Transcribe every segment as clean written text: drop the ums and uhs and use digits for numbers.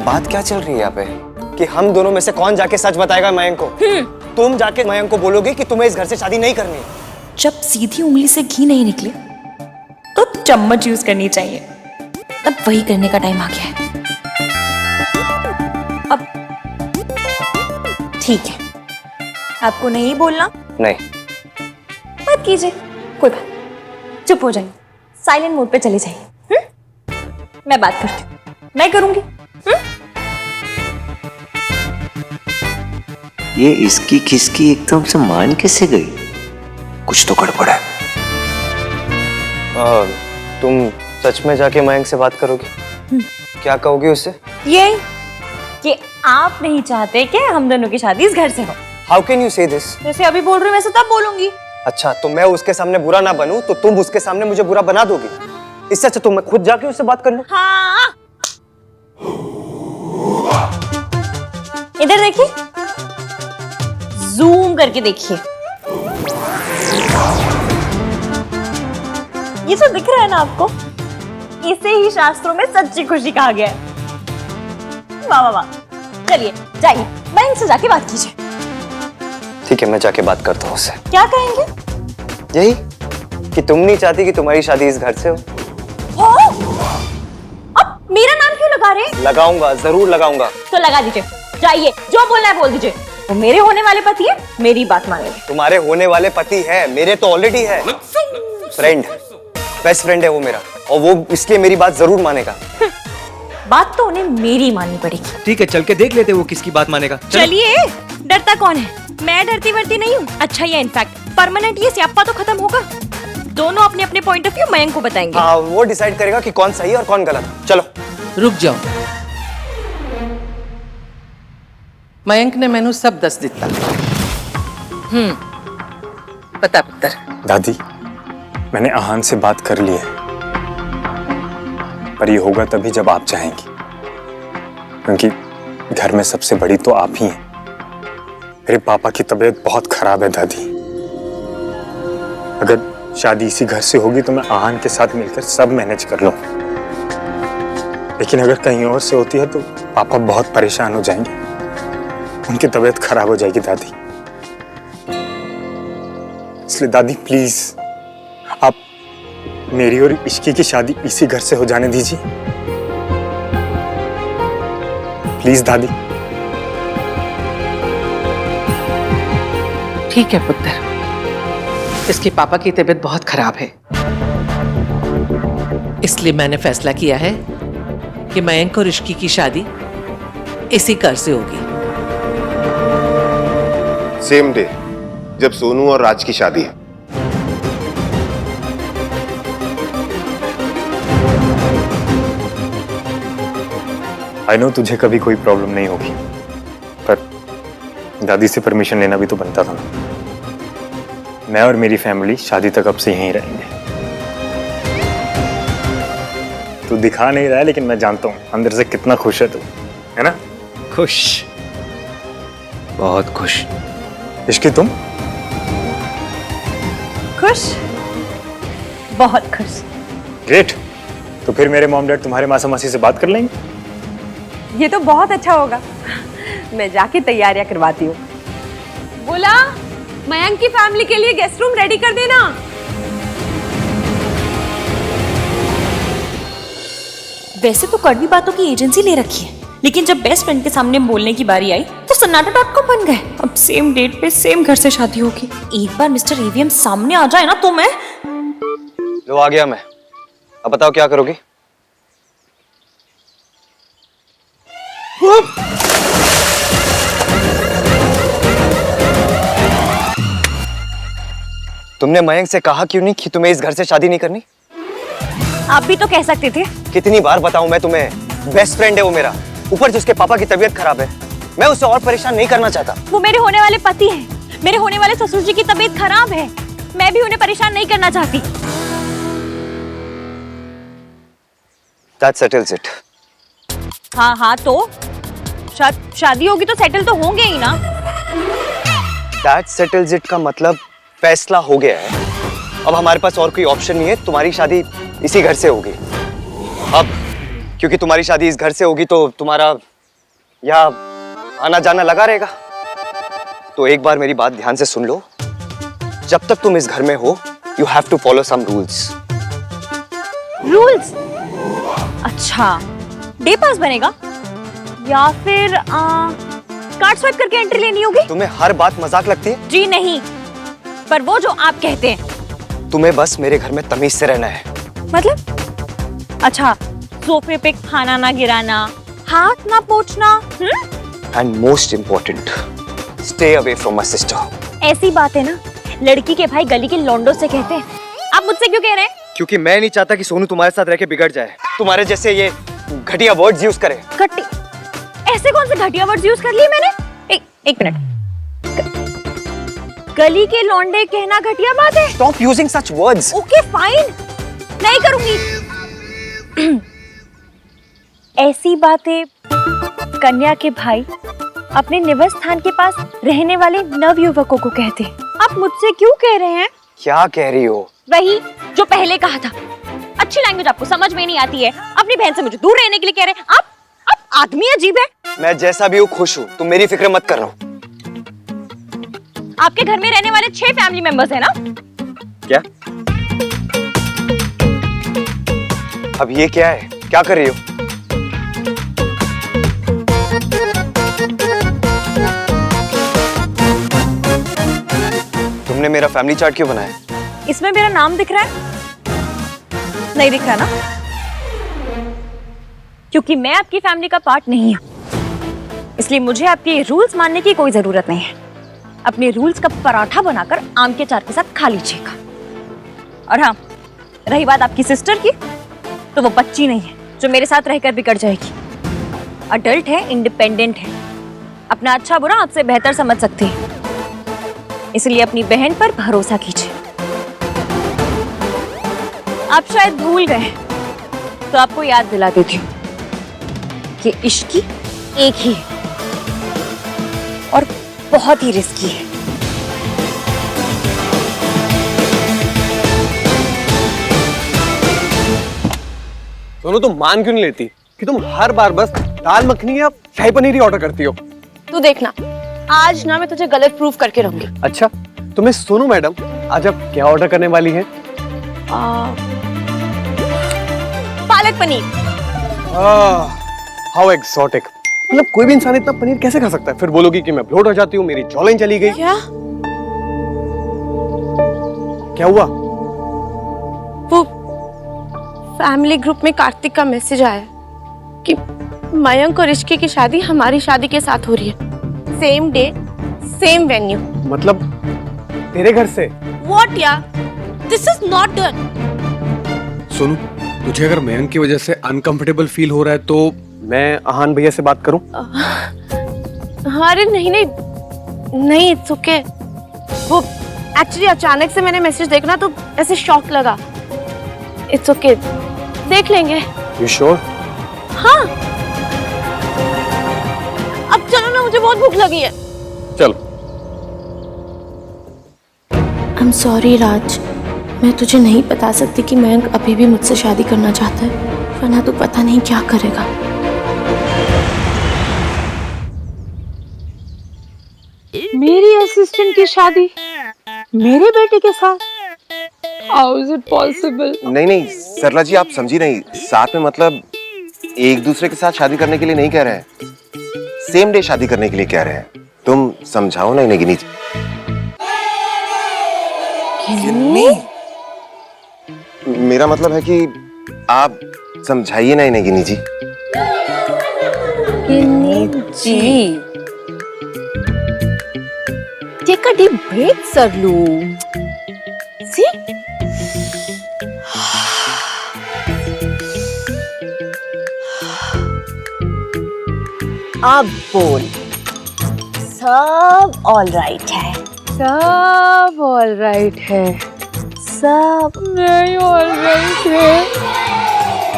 बात क्या चल रही है यहाँ पे कि हम दोनों में से कौन जाके सच बताएगा मयंक को? तुम जाके मयंक को बोलोगे कि तुम्हें इस घर से शादी नहीं करनी। जब सीधी उंगली से घी नहीं निकले तो चम्मच यूज करनी चाहिए। अब वही करने का टाइम आ गया है। अब ठीक है, आपको नहीं बोलना? नहीं। मत कीजिए, कोई बात, चुप हो जाइए, साइलेंट मोड पे चले जाइए। मैं बात करती हूँ, मैं करूंगी। ये इसकी खिसकी एकदम से मान कैसे गई? कुछ तो गड़बड़ है। तुम सच में जाके मयंक से बात करोगी? क्या कहोगी उससे? ये कि आप नहीं चाहते कि हम दोनों की शादी इस घर से हो। हाउ कैन यू से दिस? जैसे अभी बोल रही हूँ वैसे तब बोलूंगी। अच्छा, तो मैं उसके सामने बुरा ना बनूं तो तुम उसके सामने मुझे बुरा बना दोगी? इससे अच्छा तो मैं खुद जाके उससे बात कर लूं। हाँ, इधर देखिए, जूम करके देखिए, ये जो दिख रहा है ना आपको, इसे ही शास्त्रों में सच्ची खुशी कहा गया है। वाह वाह वाह। चलिए जाइए, बैंक से जाके बात कीजिए। ठीक है, मैं जाके बात करता हूँ उससे। क्या कहेंगे? यही कि तुम नहीं चाहती कि तुम्हारी शादी इस घर से हो। अब मेरा नाम क्यों लगा रहे हैं? लगाऊंगा, जरूर लगाऊंगा। तो लगा दीजिए, जाइए, जो बोलना है बोल दीजिए। वो मेरे होने वाले पति है, मेरी बात मानेंगे। तुम्हारे होने वाले पति है, मेरे तो ऑलरेडी है। फ्रेंड, बेस्ट फ्रेंड है वो मेरा, और वो इसलिए मेरी बात जरूर मानेगा। बात तो उन्हें मेरी माननी पड़ेगी। ठीक है, चल के देख लेते वो किसकी बात मानेगा। चलिए, डरता कौन है? मैं डरती वरती नहीं हूँ। अच्छा, ये इनफैक्ट परमानेंट ये स्यापा तो खत्म होगा। दोनों अपने अपने पॉइंट ऑफ व्यू मयंक को बताएंगे। हाँ, वो डिसाइड करेगा कि कौन सही है और कौन गलत। चलो। रुक जाओ, मयंक ने मैनू सब दस दिता। पता पुत्र। दादी, मैंने आहान से बात कर ली है, पर ये होगा तभी जब आप चाहेंगी, क्योंकि घर में सबसे बड़ी तो आप ही हैं। मेरे पापा की तबीयत बहुत खराब है दादी। अगर शादी इसी घर से होगी तो मैं आहान के साथ मिलकर सब मैनेज कर लूं, लेकिन अगर कहीं और से होती है तो पापा बहुत परेशान हो जाएंगे, उनकी तबीयत खराब हो जाएगी दादी। इसलिए दादी प्लीज आप मेरी और इश्की की शादी इसी घर से हो जाने दीजिए, प्लीज दादी। ठीक है पुत्र, इसके पापा की तबीयत बहुत खराब है, इसलिए मैंने फैसला किया है कि मयंक और इश्की की शादी इसी घर से होगी। सेम डे जब सोनू और राज की शादी है। आई नो तुझे कभी कोई प्रॉब्लम नहीं होगी, पर दादी से परमिशन लेना भी तो बनता था ना। मैं और मेरी फैमिली शादी तक अब से यहीं रहेंगे। तू दिखा नहीं रहा है, लेकिन मैं जानता हूँ अंदर से कितना खुश है तू, है ना? खुश, बहुत खुश। इश्की तुम? खुश, बहुत खुश। ग्रेट। तो फिर मेरे मॉम डैड तुम्हारे मासा मासी से बात कर लेंगे। ये तो बहुत अच्छा होगा। मैं जाके तैयारियां करवाती हूँ। बोला, मयंक की फैमिली के लिए गेस्ट रूम रेडी कर देना। वैसे तो कड़वी बातों की एजेंसी ले रखी है, लेकिन जब बेस्ट फ्रेंड के सामने बोलने की बारी आई तो सन्नाटा.com बन गए। अब सेम डेट पे सेम घर से शादी होगी। एक बार मिस्टर ईवीएम सामने आ जाए ना तो मैं। लो, आ गया मैं। अब बताओ क्या करोगी? तुमने मयंक से कहा क्यों नहीं कि तुम्हें इस घर से शादी नहीं करनी? आप भी तो कह सकते थे। कितनी बार बताऊं मैं तुम्हें? बेस्ट फ्रेंड है वो मेरा, ऊपर से उसके पापा की तबीयत खराब है। मैं उसे और परेशान नहीं करना चाहता। वो मेरे होने वाले पति हैं। मेरे होने वाले ससुर जी की तबीयत खराब है, मैं भी उन्हें परेशान नहीं करना चाहती। That settles it. हाँ, तो शादी होगी तो सेटल तो होंगे ही ना। That settles it का मतलब फैसला हो गया है। अब हमारे पास और कोई ऑप्शन नहीं है, तुम्हारी शादी इसी घर से होगी। अब क्योंकि तुम्हारी शादी इस घर से होगी तो तुम्हारा या आना जाना लगा रहेगा? तो एक बार मेरी बात ध्यान से सुन लो। जब तक तुम इस घर में हो, you have to follow some rules. Rules? अच्छा, डे पास बनेगा या फिर कार्ड स्वाइप करके एंट्री लेनी होगी? तुम्हें हर बात मजाक लगती है? जी नहीं, पर वो जो आप कहते हैं। तुम्हें बस मेरे घर में तमीज से रहना है। मतलब? अच्छा, सोफे पे खाना ना गिराना, हाथ ना पोंछना, and most important, stay away from my sister. ऐसी बात है ना, लड़की के भाई गली के लौंडों से कहते हैं। आप मुझसे क्यों कह रहे हैं? क्योंकि मैं नहीं चाहता कि सोनू तुम्हारे साथ रह के बिगड़ जाए, तुम्हारे जैसे ये घटिया वर्ड्स यूज करे। ऐसे कौन से घटिया वर्ड्स यूज कर लिए मैंने? एक मिनट। गली के लौंडे कहना घटिया बात है? Stop using such words. Okay fine, नहीं करूंगी। ऐसी बातें कन्या के भाई अपने निवास स्थान के पास रहने वाले नवयुवकों को कहते हैं। आप मुझसे क्यों कह रहे हैं? क्या कह रही हो? वही जो पहले कहा था। अच्छी लैंग्वेज आपको समझ में नहीं आती है। अपनी बहन से मुझे दूर रहने के लिए कह रहे हैं। आप आदमी अजीब है। मैं जैसा भी हूँ खुश हूँ, तुम मेरी फिक्र मत करो। आपके घर में रहने वाले 6 फैमिली मेंबर्स हैं ना? क्या? अब ये क्या है? क्या कर रही हो? तुमने मेरा फैमिली चार्ट क्यों बनाया? इसमें मेरा नाम दिख रहा है? नहीं दिख रहा ना? क्योंकि मैं आपकी फैमिली का पार्ट नहीं हूं, इसलिए मुझे आपके रूल्स मानने की कोई जरूरत नहीं है। अपने रूल्स का पराठा बनाकर आम के चाट के साथ खा लीजिएगा। और हाँ, रही बात आपकी सिस्टर की, तो वो बच्ची नहीं है जो मेरे साथ रहकर बिगड़ जाएगी। अडल्ट है, इंडिपेंडेंट है, अपना अच्छा बुरा आपसे बेहतर समझ सकती है। इसलिए अपनी बहन पर भरोसा कीजिए। आप शायद भूल गए, तो आपको याद दिला देती हूँ कि इश्क एक ही है और बहुत ही रिस्की है। सोनू, तुम मान क्यों नहीं लेती कि तुम हर बार बस दाल मखनी या शाही पनीर ही ऑर्डर करती हो? तू देखना, आज ना मैं तुझे गलत प्रूफ करके रहूंगी। अच्छा, तो मैं सोनू मैडम, आज आप क्या ऑर्डर करने वाली हैं? पालक पनीर। How exotic. मतलब कोई भी इंसान इतना पनीर कैसे खा सकता है? फिर बोलोगी कि मैं ब्लोट हो जाती हूँ, मेरी जॉलाइन चली गई। क्या हुआ? वो फैमिली ग्रुप में कार्तिक का मैसेज आया कि मयंक और ऋषि की शादी हमारी शादी के साथ हो रही है। Same day, same venue. मतलब तेरे घर से? What यार? This is not done. Sonu, तुझे अगर मयंक की वजह से अनकंफर्टेबल फील हो रहा है तो मैं आहान भैया से बात करूं? अरे नहीं नहीं नहीं, इट्स ओके। वो एक्चुअली अचानक से मैंने मैसेज देखना तो ऐसे शॉक लगा। इट्स ओके, देख लेंगे। You sure? हाँ, अब चलो ना, मुझे बहुत भूख लगी है। चलो। I'm sorry राज, मैं तुझे नहीं बता सकती कि मयंक अभी भी मुझसे शादी करना चाहता है, वरना तू पता नहीं क्या करेगा। मेरी असिस्टेंट की शादी मेरे बेटे के साथ? How is it possible? नहीं नहीं सरला जी, आप समझी नहीं। साथ में मतलब एक दूसरे के साथ शादी करने के लिए नहीं कह रहे हैं, सेम डे शादी करने के लिए कह रहे हैं। तुम समझाओ ना इन्हें गिनी जी। मेरा मतलब है कि आप समझाइए ना इन्हें गिनी जी। जी, टेक अ डीप ब्रेथ सरलू। सी, अब बोल, सब ऑल राइट है? सब ऑल राइट है। सब नहीं ऑल राइट है।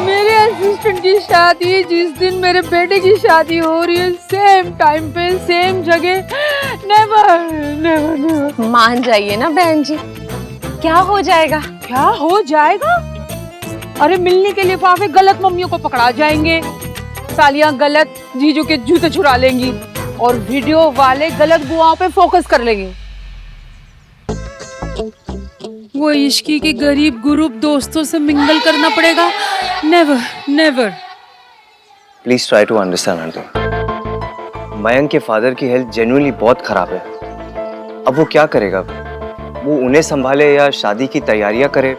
मेरे असिस्टेंट की शादी जिस दिन मेरे बेटे की शादी हो रही है, सेम टाइम पे सेम जगह। Never never never. मान जाइए ना बहन जी। क्या हो जाएगा? क्या हो जाएगा? अरे मिलने के लिफाफे गलत मम्मियों को पकड़ा जाएंगे, सालियां गलत जीजू के जूते चुरा लेंगी और वीडियो वाले गलत बुआओं पे फोकस कर लेंगे। वो इश्की के गरीब ग्रुप दोस्तों से मिंगल करना पड़ेगा। Never never. Please try to understand aunty. Mayank के फादर की हेल्थ जेन्युइनली बहुत खराब है। अब वो क्या करेगा? वो उन्हें संभाले या शादी की तैयारियां करे?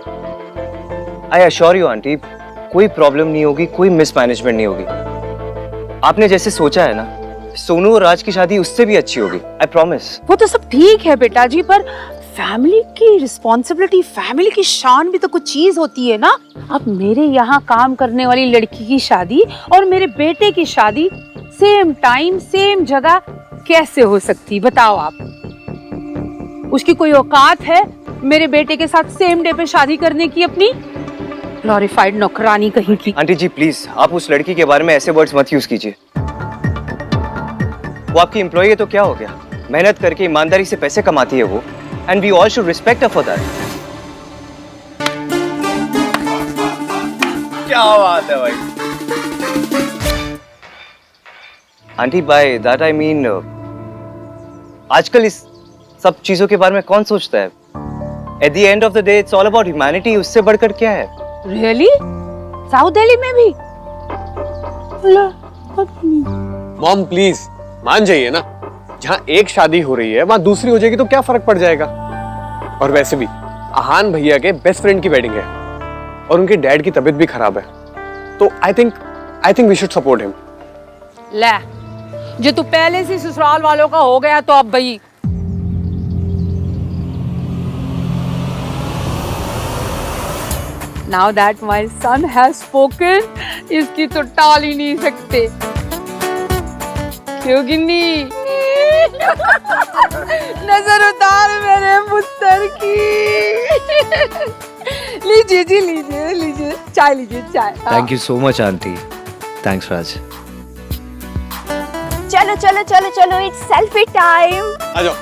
आई अश्योर यू आंटी, कोई प्रॉब्लम नहीं होगी, कोई मिसमैनेजमेंट नहीं होगी। आपने जैसे सोचा है ना, सोनू और राज की शादी उससे भी अच्छी होगी, आई प्रॉमिस। वो तो सब ठीक है बेटा जी, पर फैमिली की रिस्पॉन्सिबिलिटी, फैमिली की शान भी तो कुछ चीज होती है ना। अब मेरे यहाँ काम करने वाली लड़की की शादी और मेरे बेटे की शादी सेम टाइम सेम जगह कैसे हो सकती, बताओ आप। उसकी कोई औकात है मेरे बेटे के साथ सेम डे पे शादी करने की अपनी? ग्लोरिफाइड नौकरानी कहीं की। आंटी जी प्लीज, आप उस लड़की के बारे में ऐसे वर्ड्स मत यूज कीजिए। वो आपकी एम्प्लॉई है तो क्या हो गया? मेहनत करके ईमानदारी से पैसे कमाती है वो, and we all should respect her for that. क्या बात है भाई। Aunty by that I mean, आजकल इस सब चीजों के बारे में कौन सोचता है? At the end of the day it's all about humanity. उससे बढ़कर क्या है? रियली? साउथ दिल्ली में भी? मॉम प्लीज मान जाइए ना, जहाँ एक शादी हो रही है वहां दूसरी हो जाएगी तो क्या फर्क पड़ जाएगा। और वैसे भी आहान भैया के बेस्ट फ्रेंड की वेडिंग है और उनके डैड की तबीयत भी खराब है, तो I think we should support him. ले, जो तू पहले से ससुराल वालों का हो गया तो अब भाई। Now that my son has spoken, इसकी तो टाल ही नहीं सकते। क्यों गिन्नी? नजर उतार मेरे पुत्र की। लीजिए जी, लीजिए लीजिए चाय, लीजिए चाय। Thank you so much aunty. Thanks Raj. चलो चलो चलो चलो, इट्स सेल्फी टाइम। आ जाओ।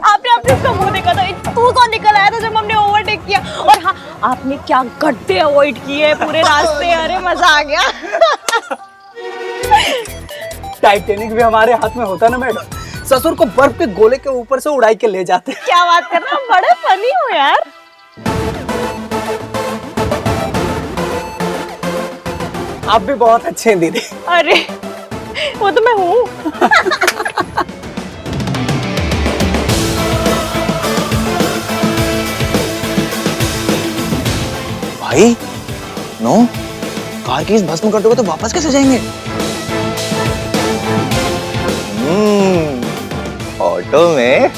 आपने अपने उसका मुंह देखा था? तू कौन निकल आया था जब हमने ओवरटेक किया? और हाँ, आपने क्या गड्ढे अवॉइड किए पूरे रास्ते। अरे मजा आ गया। टाइटैनिक भी हमारे हाथ में होता ना मैडम, ससुर को बर्फ के गोले के ऊपर से उड़ाई के ले जाते। क्या बात कर रहा, बड़े फनी हो यार। आप भी बहुत अच्छे हैं दीदी। अरे वो तो मैं हूँ। भाई नो, कार की इस भस्म कर दोगे तो वापस कैसे जाएंगे? ऑटो में।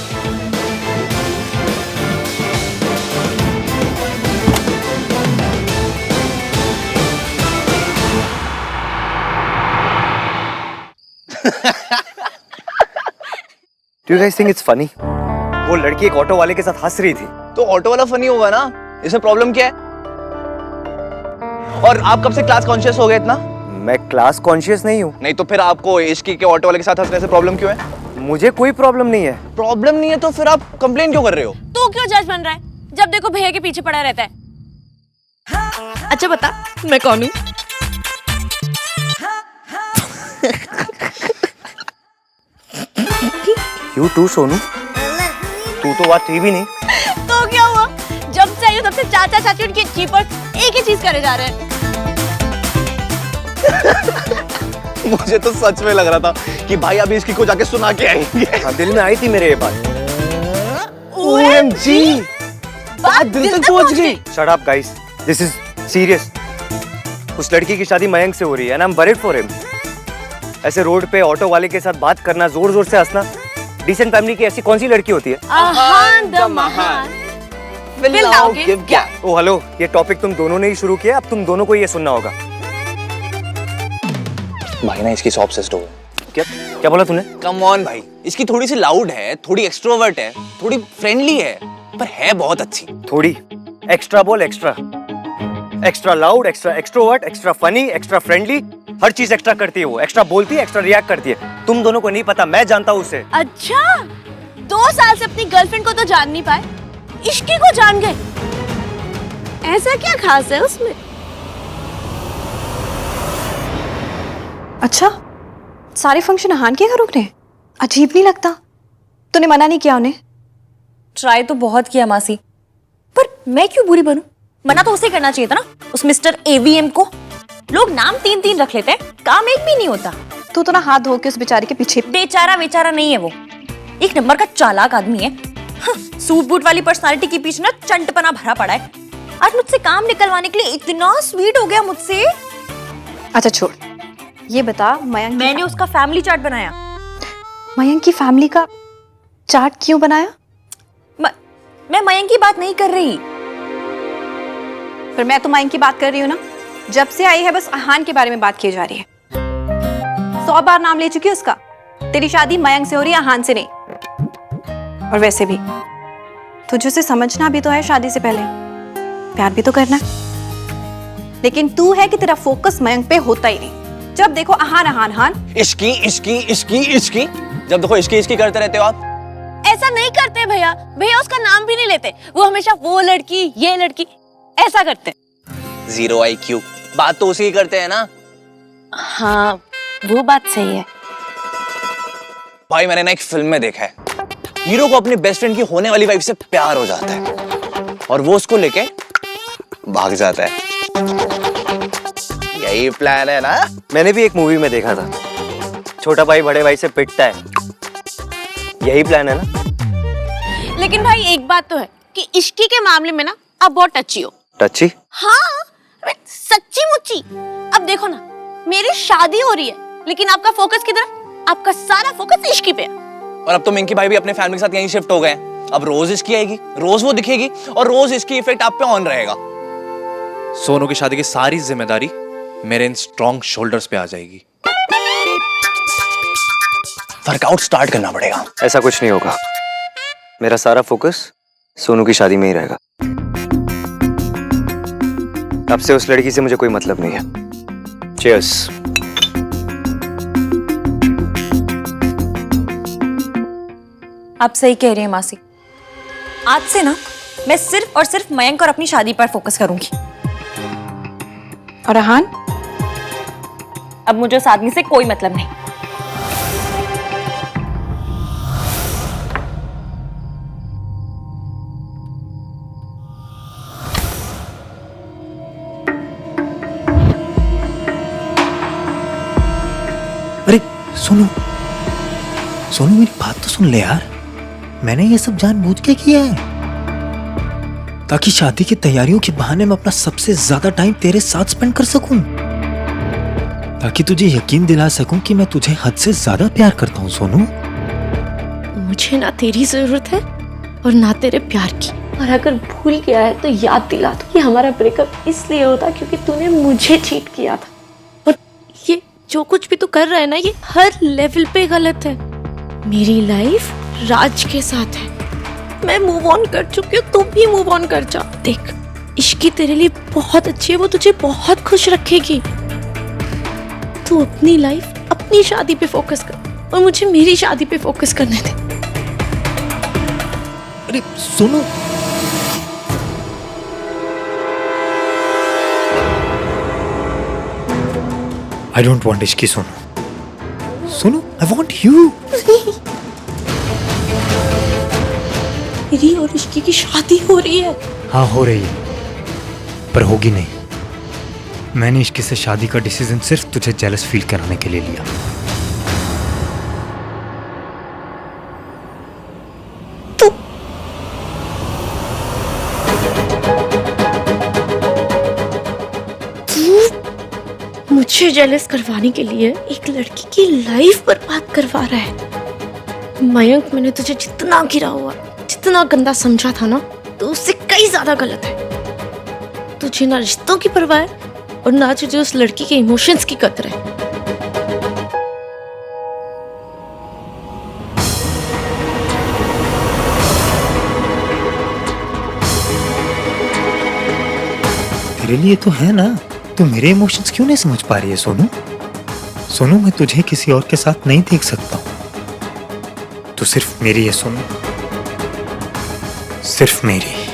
Do you guys think it's funny? वो लड़की एक ऑटो वाले के साथ हंस रही थी। तो ऑटो वाला फनी होगा ना, इसमें प्रॉब्लम क्या है? और आप कब से क्लास कॉन्शियस हो गए इतना? मैं क्लास कॉन्शियस नहीं हूँ। नहीं तो फिर आपको इश्की के ऑटो वाले के साथ हंसने से प्रॉब्लम क्यों है? मुझे कोई प्रॉब्लम नहीं है। प्रॉब्लम नहीं है तो फिर आप कंप्लेन क्यों कर रहे हो? तू क्यों जज बन रहा है? जब देखो भैया के पीछे पड़ा रहता है। अच्छा बता, मैं कौन हूँ? You too, Sonu. तू तो बात थी भी नहीं। तो क्या हुआ? जब चाहिए तब से चाचा चाची उनकी चीपर्स एक ही चीज करे जा रहे हैं। मुझे तो सच में लग रहा था कि भाई अभी इसकी को जाके सुना के आएंगे। हाँ, दिल में आई थी मेरे ये बात। OMG, बात दिल तक पहुंच गई। Shut up guys, this is serious। उस लड़की की शादी मयंक से हो रही है ना, I'm worried for him। ऐसे रोड पे ऑटो वाले के साथ बात करना, जोर जोर से हंसना, डिसेंट फैमिली की ऐसी कौन सी लड़की होती है? आहान द महान will now give gap। Oh hello, ये टॉपिक तुम दोनों ने ही शुरू किया, अब तुम दोनों को ये सुनना होगा। भाई ना इसकी सॉफ्ट सिस्टर हो। क्या क्या बोला तूने? कम ऑन भाई, इसकी थोड़ी सी लाउड है, थोड़ी एक्सट्रोवर्ट है, थोड़ी फ्रेंडली है, पर है बहुत अच्छी। थोड़ी एक्स्ट्रा बोल, extra extra loud, extra extrovert, extra funny, extra friendly, हर चीज एक्स्ट्रा करती है वो। एक्स्ट्रा बोलती है, एक्स्ट्रा रिएक्ट करती है। तुम दोनों को नहीं पता, मैं जानता हूँ उसे। अच्छा, 2 साल से अपनी गर्लफ्रेंड को तो जान नहीं पाए, इश्की को जान गए। ऐसा क्या खास है उसमें? अच्छा, सारे फंक्शन अहान के घर रुकने? अजीब नहीं लगता? तूने मना नहीं किया उन्हें? ट्राई तो बहुत किया मासी, पर मैं क्यों बुरी बनूं? मना तो उसे करना चाहिए था ना, उस मिस्टर एवीएम को। लोग नाम 3-3 रख लेते हैं, काम एक भी नहीं होता। तू तो ना हाथ धो के उस बेचारे के पीछे। बेचारा नहीं है वो, एक नंबर का चालाक आदमी है। सूट बूट वाली पर्सनालिटी के पीछे ना चंटपना भरा पड़ा है। आज मुझसे काम निकलवाने के लिए इतना स्वीट हो गया मुझसे। अच्छा छोड़, ये बता मयंक। मैंने उसका फैमिली चार्ट बनाया। मयंक की फैमिली का चार्ट क्यों बनाया? मैं मयंक की बात नहीं कर रही। पर मैं तो मयंक की बात कर रही हूँ ना। जब से आई है बस अहान के बारे में बात की जा रही है। 100 बार नाम ले चुकी है उसका। तेरी शादी मयंक से हो रही है, अहान से नहीं। और वैसे भी तुझे उसे समझना भी तो है, शादी से पहले प्यार भी तो करना। लेकिन तू है कि तेरा फोकस मयंक पे होता ही नहीं। जब देखो अहान अहान अहान। इश्की इश्की इश्की इश्की, जब देखो इश्की इश्की करते रहते हो आप। ऐसा नहीं करते भैया, भैया उसका नाम भी नहीं लेते। वो हमेशा वो लड़की ये लड़की ऐसा करते। 0 IQ, बात तो उसी की करते हैं ना। हाँ वो बात सही है। भाई मैंने ना एक फिल्म में देखा है, हीरो को अपनी बेस्ट फ्रेंड की होने वाली वाइफ से प्यार हो जाता है और वो उसको लेके भाग जाता है। यही प्लान है ना? मैंने भी एक मूवी में देखा था, छोटा भाई बड़े भाई से पिटता है। यही प्लान है ना? लेकिन भाई एक बात तो है कि इश्की के मामले में ना आप बहुत टची हो। टची? हाँ सच्ची मुच्ची। अब देखो ना, मेरी शादी हो रही है लेकिन आपका फोकस किधर है? आपका सारा फोकस इश्की पे है। और अब तो मिंकी भाई भी अपने फैमिली के साथ यहीं शिफ्ट हो गए हैं। अब रोज इसकी आएगी, रोज वो दिखेगी और रोज इसकी इफेक्ट आप पे ऑन रहेगा। सोनू की शादी की सारी जिम्मेदारी मेरे इन स्ट्रॉन्ग शोल्डर्स पे आ जाएगी। वर्कआउट स्टार्ट करना पड़ेगा। ऐसा कुछ नहीं होगा, मेरा सारा फोकस सोनू की शादी में ही रहेगा। अब से उस लड़की से मुझे कोई मतलब नहीं है। चीयर्स। आप सही कह रही हैं मासी। आज से ना मैं सिर्फ और सिर्फ मयंक और अपनी शादी पर फोकस करूंगी। और अहान? अब मुझे उस आदमी से कोई मतलब नहीं। अरे सोनू, सोनू मेरी बात तो सुन ले यार। मैंने ये सब जानबूझ के किया है ताकि शादी की तैयारियों के बहाने मैं अपना सबसे ज्यादा टाइम तेरे साथ स्पेंड कर सकूं, ताकि तुझे यकीन दिला सकूं कि मैं तुझे हद से ज्यादा प्यार करता हूं सोनू। मुझे ना तेरी जरूरत है और ना तेरे प्यार की। और अगर भूल गया है तो याद दिला दो कि हमारा ब्रेकअप इसलिए होता क्योंकि तूने मुझे चीट किया था। और ये जो कुछ भी तू कर रहा है ना, ये हर लेवल पे गलत है। मेरी लाइफ राज के साथ है, मैं मूव ऑन कर चुकी हूँ, तुम भी मूव ऑन कर जा। देख इश्की तेरे लिए बहुत अच्छी है, वो तुझे बहुत खुश रखेगी। तू अपनी लाइफ अपनी शादी पे फोकस कर और मुझे मेरी शादी पे फोकस करने दे। अरे Sonu, I don't want Ishki Sonu. Sonu, I want you। मेरी और इश्की की शादी हो रही है। हाँ हो रही है, पर होगी नहीं। मैंने इश्की से शादी का डिसीजन सिर्फ तुझे जेलस फील कराने के लिए लिया। मुझे जेलस करवाने के लिए एक लड़की की लाइफ बर्बाद करवा रहा है। मयंक, मैंने तुझे जितना गिरा हुआ, जितना गंदा समझा था ना, तो उससे कई ज्यादा गलत है। तुझे ना रिश्तों की परवाह है और ना तुझे उस लड़की के इमोशंस की कदर है। तेरे लिए तो है ना, तू मेरे इमोशंस क्यों नहीं समझ पा रही है सोनू? सोनू, मैं तुझे किसी और के साथ नहीं देख सकता हूँ। तो सिर्फ मेरी है सोनू, सिर्फ मेरी।